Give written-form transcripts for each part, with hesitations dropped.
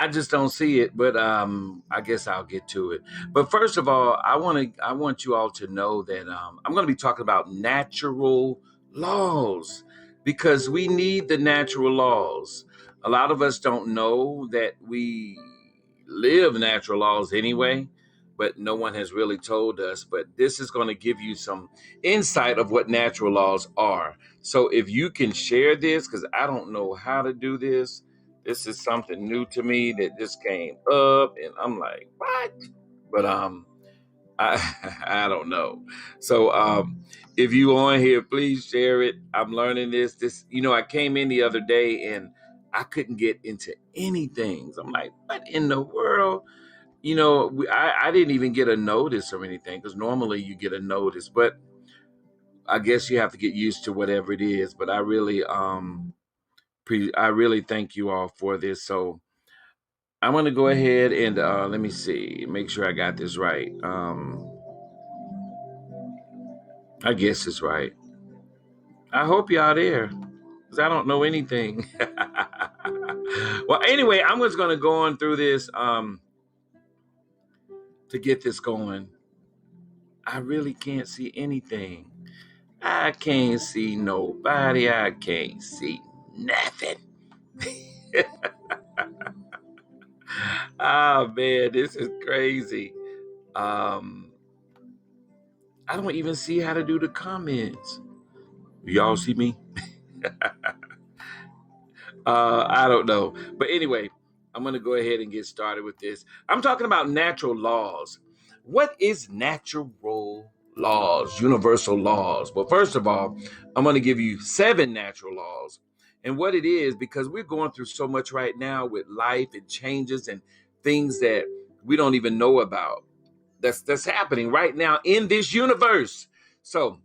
I just don't see it, but I guess I'll get to it. But first of all, I want you all to know that I'm going to be talking about natural laws because we need the natural laws. A lot of us don't know that we live natural laws anyway, but no one has really told us. But this is going to give you some insight of what natural laws are. So if you can share this, because I don't know how to do this, this is something new to me that just came up, and I'm like, what? But I I don't know. So if you on here, please share it. I'm learning this. I came in the other day and I couldn't get into anything. So I'm like, what in the world? I didn't even get a notice or anything because normally you get a notice, but I guess you have to get used to whatever it is. But I really thank you all for this. So I'm gonna go ahead and let me see, make sure I got this right. I guess it's right. I hope y'all there, because I don't know anything. Well, anyway, I'm just gonna go on through this to get this going. I really can't see anything. I can't see nobody. I can't see nothing. Oh man, this is crazy. Um, I don't even see how to do the comments. Y'all see me? I don't know. But anyway, I'm going to go ahead and get started with this. I'm talking about natural laws. What is natural laws, universal laws? Well, first of all, I'm going to give you 7 natural laws. And what it is, because we're going through so much right now with life and changes and things that we don't even know about. That's happening right now in this universe. So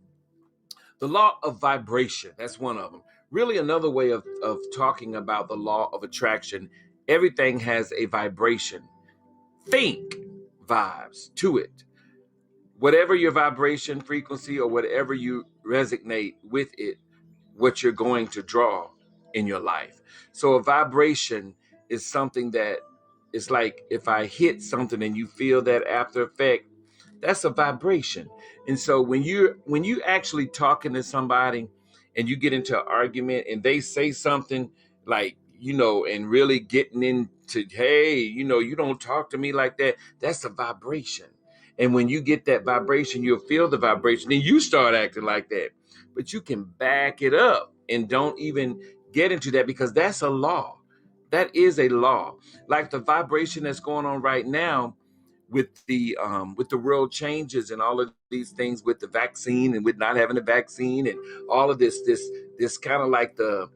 the law of vibration, that's one of them. Really, another way of talking about the law of attraction, everything has a vibration. Think vibes to it. Whatever your vibration frequency or whatever you resonate with it, what you're going to draw in your life. So a vibration is something that it's like if I hit something and you feel that after effect, that's a vibration. And so when you actually talking to somebody and you get into an argument and they say something like, and really getting into, hey, you don't talk to me like that, that's a vibration. And when you get that vibration, you'll feel the vibration, then you start acting like that. But you can back it up and don't even get into that because that's a law. That is a law. Like the vibration that's going on right now with the world changes and all of these things with the vaccine and with not having a vaccine and all of this kind of like the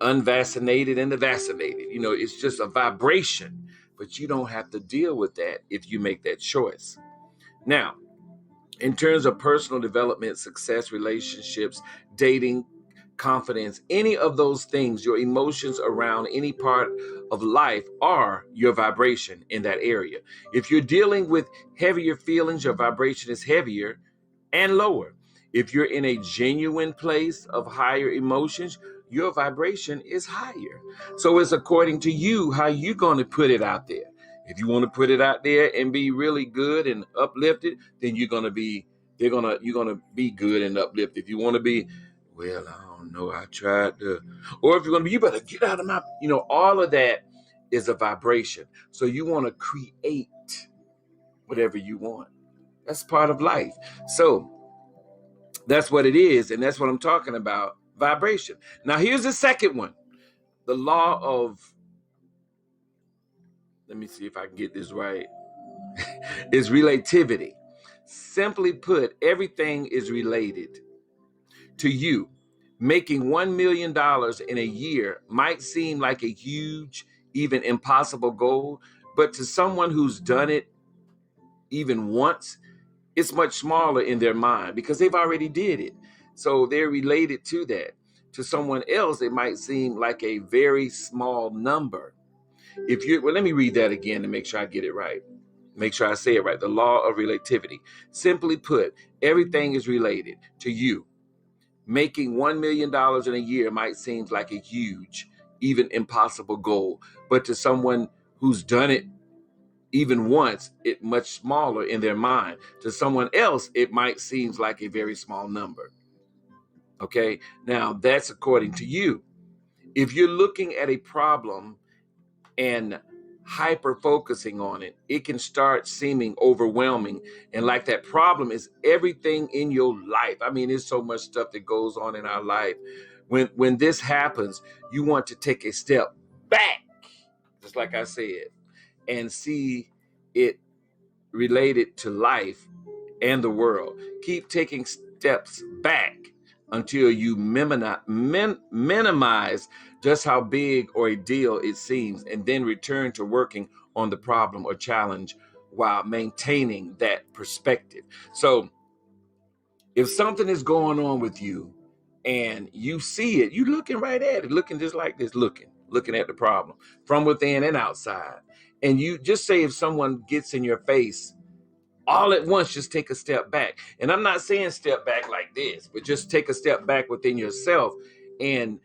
unvaccinated and the vaccinated. It's just a vibration, but you don't have to deal with that if you make that choice. Now, in terms of personal development, success, relationships, dating, confidence, any of those things, your emotions around any part of life are your vibration in that area. If you're dealing with heavier feelings, your vibration is heavier and lower. If you're in a genuine place of higher emotions, your vibration is higher. So it's according to you how you're going to put it out there. If you want to put it out there and be really good and uplifted, then you're gonna be good and uplifted. If you want to be, well, I don't know, I tried to, or if you're gonna be, you better get out of my, all of that is a vibration. So you want to create whatever you want. That's part of life. So that's what it is, and that's what I'm talking about, vibration. Now here's the second one. The law of, let me see if I can get this right, is relativity. Simply put, everything is related to you. Making $1 million in a year might seem like a huge, even impossible goal, but to someone who's done it even once, it's much smaller in their mind because they've already did it. So they're related to that. To someone else, it might seem like a very small number. Let me read that again to make sure I get it right. Make sure I say it right. The law of relativity. Simply put, everything is related to you. Making $1 million in a year might seem like a huge, even impossible goal, but to someone who's done it even once, it much smaller in their mind. To someone else, it might seem like a very small number. Okay, now that's according to you. If you're looking at a problem and hyper focusing on it, it can start seeming overwhelming. And like that problem is everything in your life. I mean, there's so much stuff that goes on in our life. When this happens, you want to take a step back, just like I said, and see it related to life and the world. Keep taking steps back until you minimize just how big or a deal it seems, and then return to working on the problem or challenge while maintaining that perspective. So if something is going on with you and you see it, you looking right at it, looking just like this, looking at the problem from within and outside. And you just say, if someone gets in your face all at once, just take a step back. And I'm not saying step back like this, but just take a step back within yourself and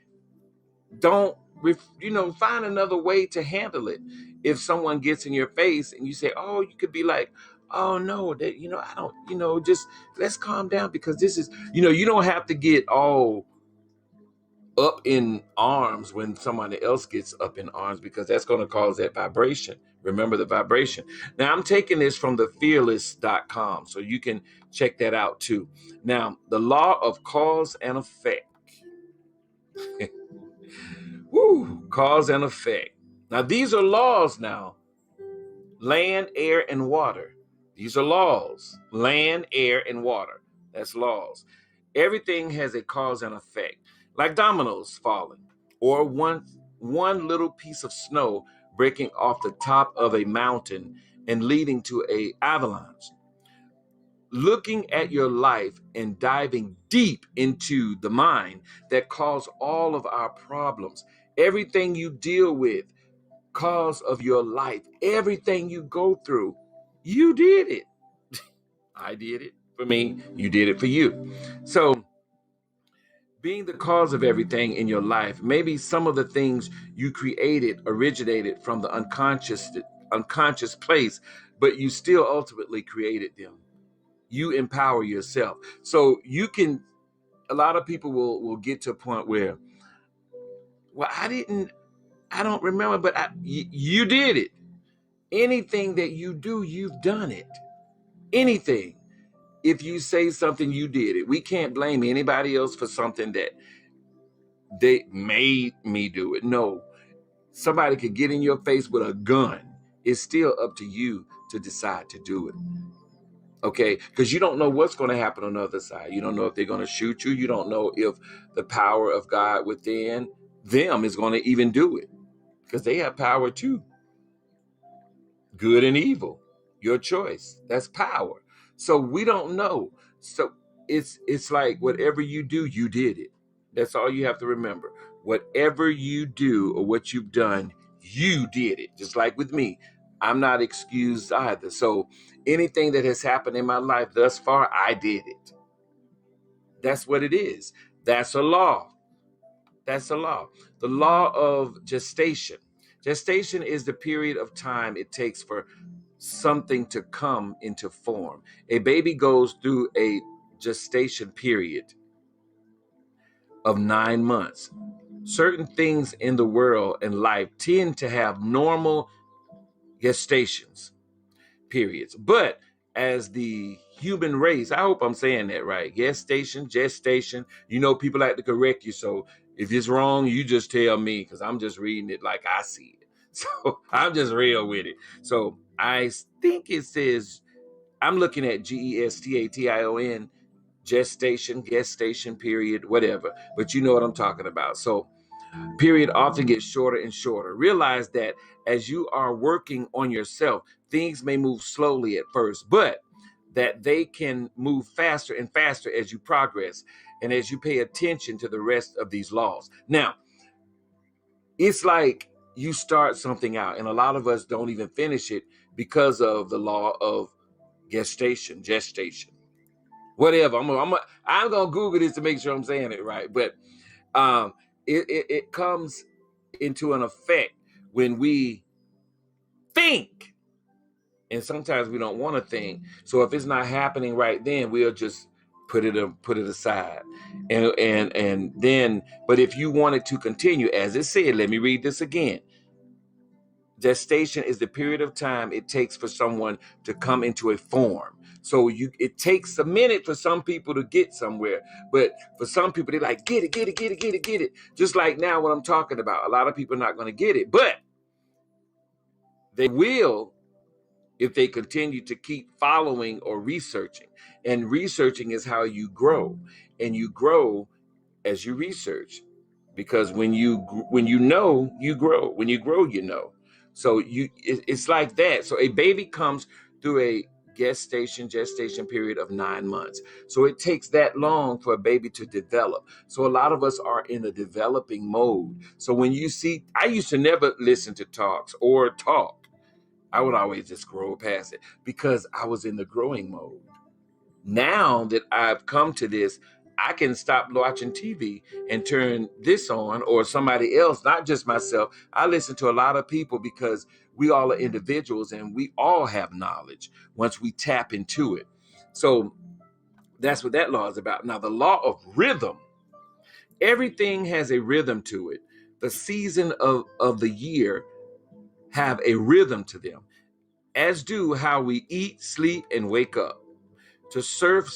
don't, find another way to handle it. If someone gets in your face and you say, oh, you could be like, oh no, that, I don't, just let's calm down, because this is, you don't have to get all up in arms when someone else gets up in arms, because that's going to cause that vibration. Remember the vibration. Now, I'm taking this from the fearless.com, so you can check that out too. Now, the law of cause and effect. Woo, cause and effect. Now, these are laws now. Land, air, and water. These are laws. Land, air, and water. That's laws. Everything has a cause and effect. Like dominoes falling, or one little piece of snow breaking off the top of a mountain and leading to an avalanche. Looking at your life and diving deep into the mind that caused all of our problems, everything you deal with, cause of your life, everything you go through, you did it. I did it for me. You did it for you. So, being the cause of everything in your life, maybe some of the things you created originated from the unconscious place, but you still ultimately created them. You empower yourself. So you can, a lot of people will get to a point where, well, I don't remember, but you did it. Anything that you do, you've done it. Anything. If you say something, you did it. We can't blame anybody else for something that they made me do it. No, somebody could get in your face with a gun. It's still up to you to decide to do it. Okay, because you don't know what's going to happen on the other side. You don't know if they're going to shoot you. You don't know if the power of God within them is going to even do it, because they have power too. Good and evil, your choice. That's power. So we don't know. So it's like whatever you do, you did it. That's all you have to remember. Whatever you do or what you've done, you did it. Just like with me, I'm not excused either. So anything that has happened in my life thus far, I did it. That's what it is. That's a law. That's a law. The law of gestation. Gestation is the period of time it takes for something to come into form. A baby goes through a gestation period of 9 months. Certain things in the world and life tend to have normal gestations periods. But as the human race, I hope I'm saying that right. Gestation. People like to correct you. So if it's wrong, you just tell me, because I'm just reading it like I see it. So I'm just real with it. So I think it says, I'm looking at gestation, gestation period, whatever. But you know what I'm talking about. So period often gets shorter and shorter. Realize that as you are working on yourself, things may move slowly at first, but that they can move faster and faster as you progress and as you pay attention to the rest of these laws. Now, it's like you start something out, and a lot of us don't even finish it because of the law of gestation, whatever. I'm gonna Google this to make sure I'm saying it right, but it comes into an effect when we think. And sometimes we don't want to think. So if it's not happening right then, we'll just put it aside. And then, but if you want it to continue, as it said, let me read this again. Gestation is the period of time it takes for someone to come into a form. So it takes a minute for some people to get somewhere, but for some people, they're like, get it, get it, get it, get it, get it. Just like now, what I'm talking about, a lot of people are not going to get it, but they will if they continue to keep following or researching. And researching is how you grow, and you grow as you research, because when you know, you grow. When you grow, you know. So it's like that. So a baby comes through a gestation period of 9 months. So it takes that long for a baby to develop. So a lot of us are in a developing mode. So when you see, I used to never listen to talks or talk. I would always just scroll past it because I was in the growing mode. Now that I've come to this, I can stop watching TV and turn this on, or somebody else, not just myself. I listen to a lot of people because we all are individuals and we all have knowledge once we tap into it. So that's what that law is about. Now, the law of rhythm, everything has a rhythm to it. The season of the year have a rhythm to them, as do how we eat, sleep, and wake up. To serve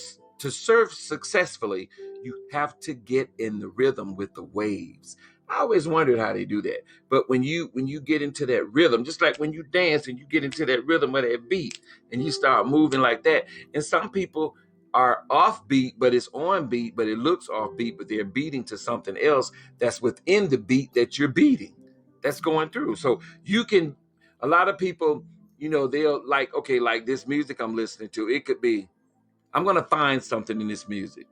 successfully, you have to get in the rhythm with the waves. I always wondered how they do that. But when you get into that rhythm, just like when you dance and you get into that rhythm of that beat and you start moving like that. And some people are off beat, but it's on beat, but it looks off beat, but they're beating to something else that's within the beat that you're beating, that's going through. So you can, a lot of people, they'll like, okay, like this music I'm listening to, it could be, I'm going to find something in this music.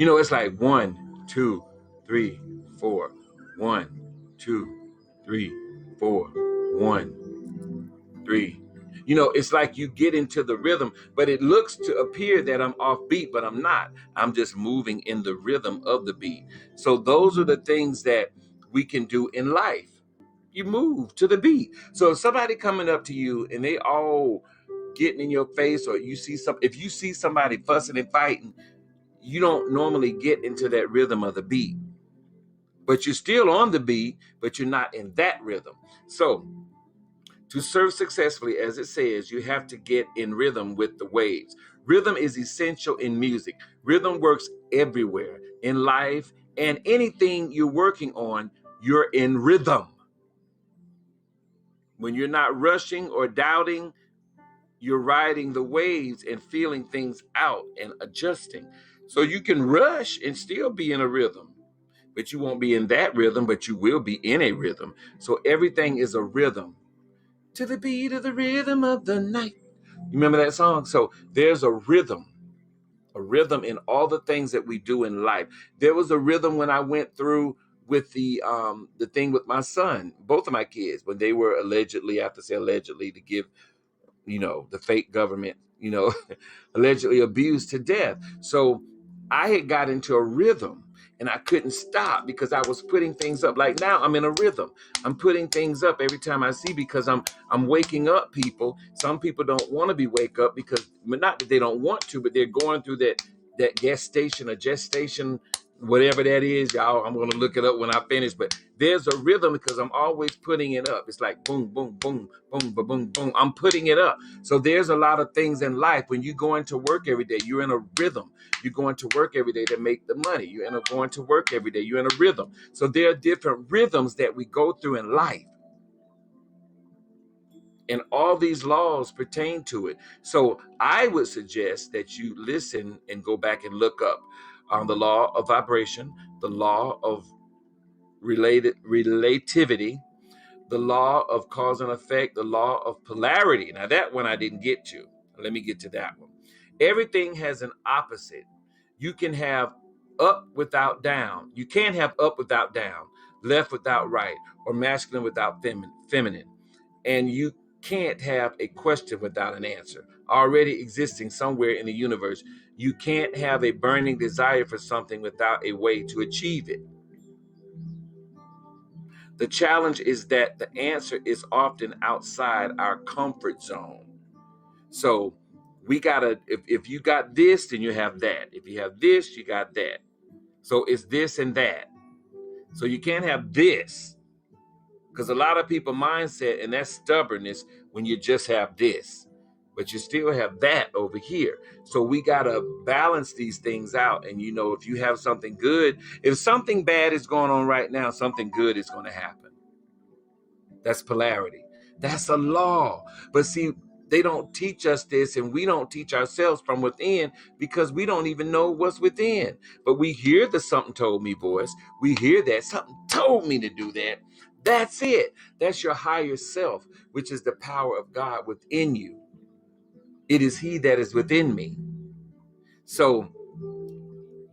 It's like 1, 2, 3, 4. 1, 2, 3, 4. 1, 3. It's like you get into the rhythm, but it looks to appear that I'm off beat, but I'm not. I'm just moving in the rhythm of the beat. So those are the things that we can do in life. You move to the beat. So if somebody coming up to you and they all getting in your face, or if you see somebody fussing and fighting, you don't normally get into that rhythm of the beat. But you're still on the beat, but you're not in that rhythm. So to serve successfully, as it says, you have to get in rhythm with the waves. Rhythm is essential in music. Rhythm works everywhere in life, and anything you're working on, you're in rhythm. When you're not rushing or doubting, you're riding the waves and feeling things out and adjusting. So you can rush and still be in a rhythm, but you won't be in that rhythm, but you will be in a rhythm. So everything is a rhythm. To the beat of the rhythm of the night. You remember that song? So there's a rhythm in all the things that we do in life. There was a rhythm when I went through with the thing with my son, both of my kids, when they were allegedly, I have to say allegedly, to give the fake government, allegedly abused to death. So I had got into a rhythm and I couldn't stop because I was putting things up. Like now I'm in a rhythm. I'm putting things up every time I see, because I'm waking up people. Some people don't want to be wake up because, not that they don't want to, but they're going through that gestation, whatever that is, y'all. I'm going to look it up when I finish, but there's a rhythm because I'm always putting it up. It's like boom, boom, boom, boom, boom, boom, boom. I'm putting it up. So there's a lot of things in life. When you go into work every day, you're in a rhythm. You're going to work every day to make the money. You're going to work every day. You're in a rhythm. So there are different rhythms that we go through in life. And all these laws pertain to it. So I would suggest that you listen and go back and look up on the law of vibration, the law of relativity, the law of cause and effect, the law of polarity. Now that one I didn't get to. Let me get to that one. Everything has an opposite. You can have up without down. You can't have up without down, left without right, or masculine without feminine. And you can't have a question without an answer. already existing somewhere in the universe. You can't have a burning desire for something without a way to achieve it. The challenge is that the answer is often outside our comfort zone. So we gotta, if you got this, then you have that. If you have this, you got that. So it's this and that. So you can't have this, because a lot of people mindset, and that's stubbornness, when you just have this, but you still have that over here. So we gotta balance these things out. And if you have something good, if something bad is going on right now, something good is going to happen. That's polarity. That's a law. But see, they don't teach us this, and we don't teach ourselves from within, because we don't even know what's within. But we hear the something told me voice. We hear that something told me to do that. That's it. That's your higher self, which is the power of God within you. It is He that is within me. So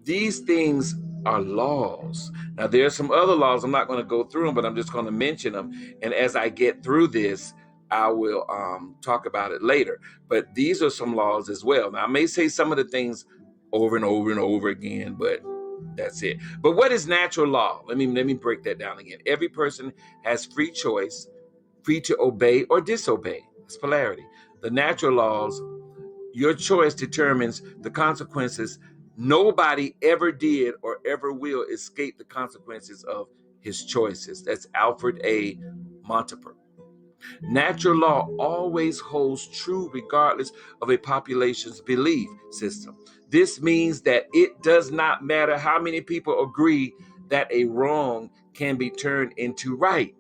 these things are laws. Now, there are some other laws. I'm not going to go through them, but I'm just going to mention them. And as I get through this, I will talk about it later. But these are some laws as well. Now, I may say some of the things over and over and over again, but that's it. But what is natural law? Let me break that down again. Every person has free choice, free to obey or disobey. It's polarity. The natural laws, your choice determines the consequences. Nobody ever did or ever will escape the consequences of his choices. That's Alfred A. Montaper. Natural law always holds true regardless of a population's belief system. This means that it does not matter how many people agree that a wrong can be turned into right.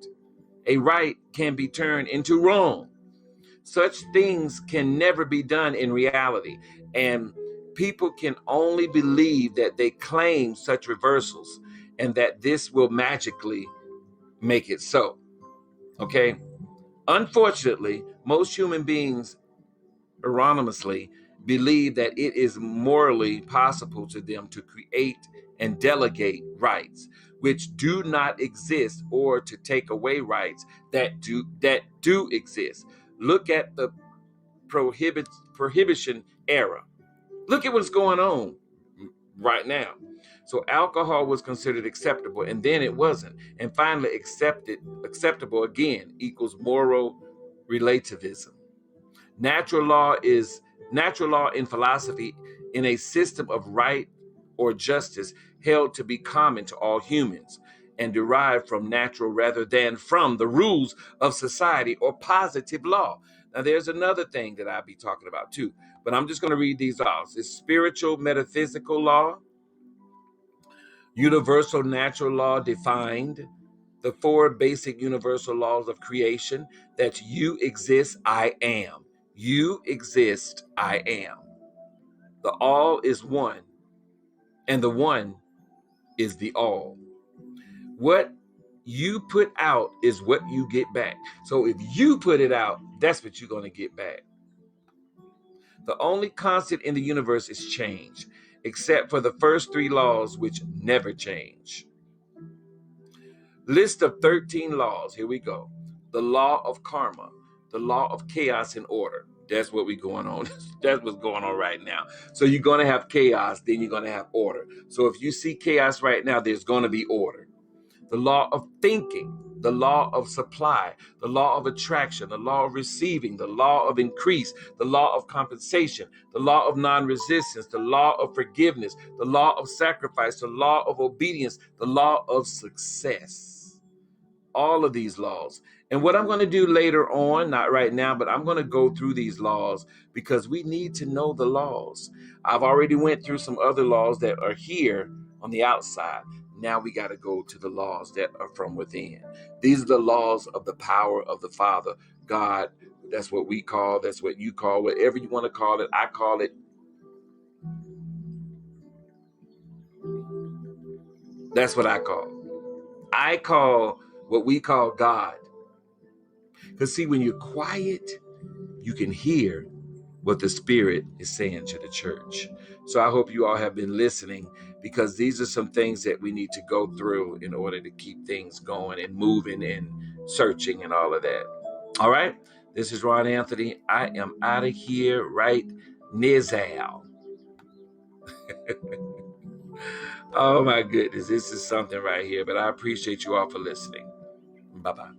A right can be turned into wrong. Such things can never be done in reality, and people can only believe that they claim such reversals, and that this will magically make it so. Okay? Unfortunately, most human beings erroneously believe that it is morally possible to them to create and delegate rights which do not exist, or to take away rights that do exist. Look at the prohibition era. Look at what's going on right now. So alcohol was considered acceptable, and then it wasn't, and finally acceptable again equals moral relativism. Natural law in philosophy, in a system of right or justice held to be common to all humans, and derived from natural rather than from the rules of society or positive law. Now, there's another thing that I'll be talking about too, but I'm just going to read these off. It's spiritual metaphysical law, universal natural law defined, the four basic universal laws of creation: that you exist, I am. You exist, I am. The all is one, and the one is the all. What you put out is what you get back. So if you put it out, that's what you're going to get back. The only constant in the universe is change, except for the first three laws, which never change. List of 13 laws. Here we go. The law of karma, the law of chaos and order. That's what we're going on. That's what's going on right now. So you're going to have chaos, then you're going to have order. So if you see chaos right now, there's going to be order. The law of thinking, the law of supply, the law of attraction, the law of receiving, the law of increase, the law of compensation, the law of non-resistance, the law of forgiveness, the law of sacrifice, the law of obedience, the law of success. All of these laws. And what I'm going to do later on, not right now, but I'm going to go through these laws because we need to know the laws. I've already went through some other laws that are here on the outside. Now we got to go to the laws that are from within. These are the laws of the power of the Father, God. That's what we call, that's what you call, whatever you want to call it. I call it. That's what I call. I call what we call God. Because see, when you're quiet, you can hear what the Spirit is saying to the church. So I hope you all have been listening, because these are some things that we need to go through in order to keep things going and moving and searching and all of that. All right. This is Ron Anthony. I am out of here right Nizal. Oh my goodness, this is something right here. But I appreciate you all for listening. Bye-bye.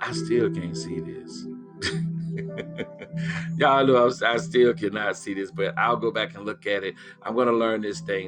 I still can't see this. Y'all know I still cannot see this, but I'll go back and look at it. I'm going to learn this thing.